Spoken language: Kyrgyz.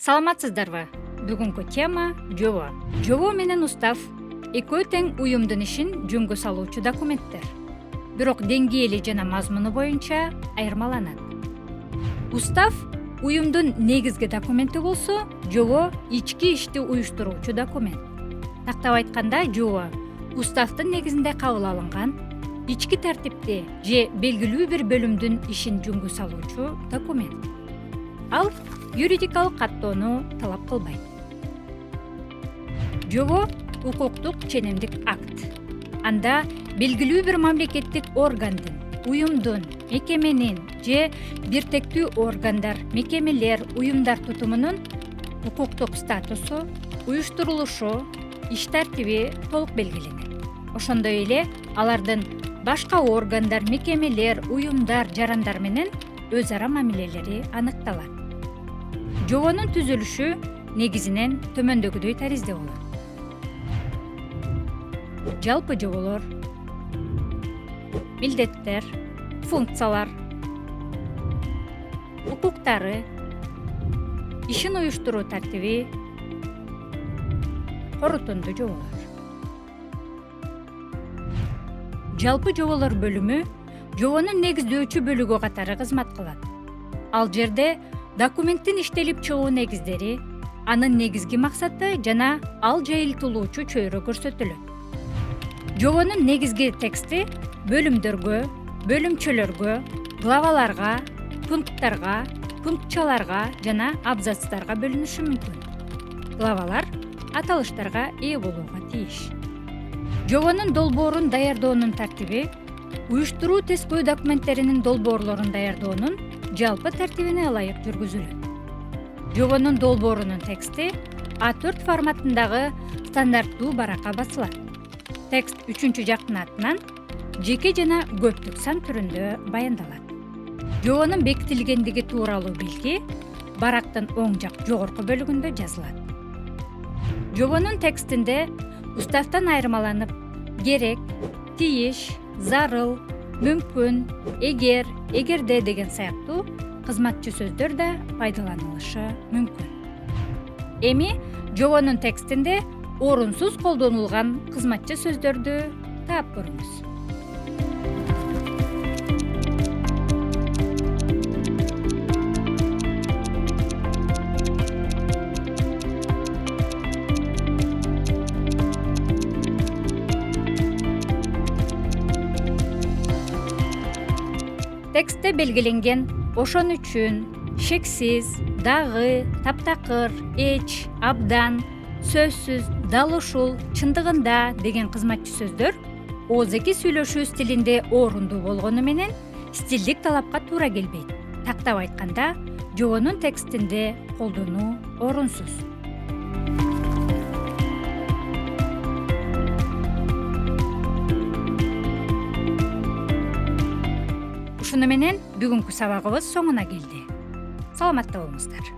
Саламатсыздарбы? Бүгүнкү тема жобо. Жобо менен устав экөө тең уюмдун ишин жөнгө салуучу документтер. Бирок деңгээли жана мазмуну боюнча айырмаланат. Устав уюмдун негизги документи болсо, жобо ички ишти уюштуруучу документ. Тактап айтканда, жобо уставдын негизинде кабыл алынган ички тартипти же белгилүү бир бөлүмдүн ишин жөнгө салуучу документ. Ал юридикалык каттоону талап кылбайт. Жобо укуктук ченемдик акт. Анда белгилүү бир мамлекеттик органдын, уюмдун, мекеменин же биртектүү органдар, мекемелер, уюмдар тутумунун укуктук статусу, уюштурулушу, иш тартиби толук белгиленет. Ошондой эле алардын башка органдар, мекемелер, уюмдар, жарандар менен өз ара мамилелери аныкталат. Жобонун түзүлүшү негизинен төмөндөгүдөй таризде болот. Жалпы жоболор, милдеттер, функциялар, укуктары, ишин уюштуруу тартиби, корутунду жоболор. Жалпы жоболор бөлүмү жобонун негиздөөчү бөлүгү катары кызмат кылат. Ал жерде документтин иштелип чыгуу негиздери, анын негизги максаты жана ал жайылтылуучу чөйрө көрсөтүлөт. Жобонун негизги тексти бөлүмдөргө, бөлүмчөлөргө, главаларга, пункттарга, пунктчаларга жана абзацтарга бөлүнүшү мүмкүн. Главалар аталыштарга ээ болууга тийиш. Жобонун долбоорун даярдоонун тартиби уюштуруу тескөө документтеринин долбоорлорун даярдоонун жалпы тартибине ылайык жүргүзүлөт. Жобонун долбоорунун тексти A4 форматындагы стандарттуу баракка басылат. Текст үчүнчү жактын атынан жеке жана көптүк сан түрүндө баяндалат. Жобонун бекитилгендиги тууралуу билги барактын оң жак жогорку бөлүгүндө жазылат. Жобонун текстинде уставдан айырмаланып, керек, тийиш, зарыл, мүмкүн, эгер, эгерде деген сыяктуу кызматчы сөздөр да пайдаланылышы мүмкүн. Эми жобонун текстинде орунсуз колдонулган кызматчы сөздөрдү таап көрүңүз. Текстте белгиленген ошон үчүн, шексиз, дагы, таптакыр, эч, абдан, сөзсүз, дал ушул, чындыгында деген кызматчы сөздөр ооздеги сүйлөшүү стилинде орундуу болгону менен стилдик талапка туура келбейт. Тактап айтканда, жобонун текстинде колдонуу орунсуз. Ушуну менен бүгүнкү сабагыбыз соңуна келди. Саламатта болуңуздар.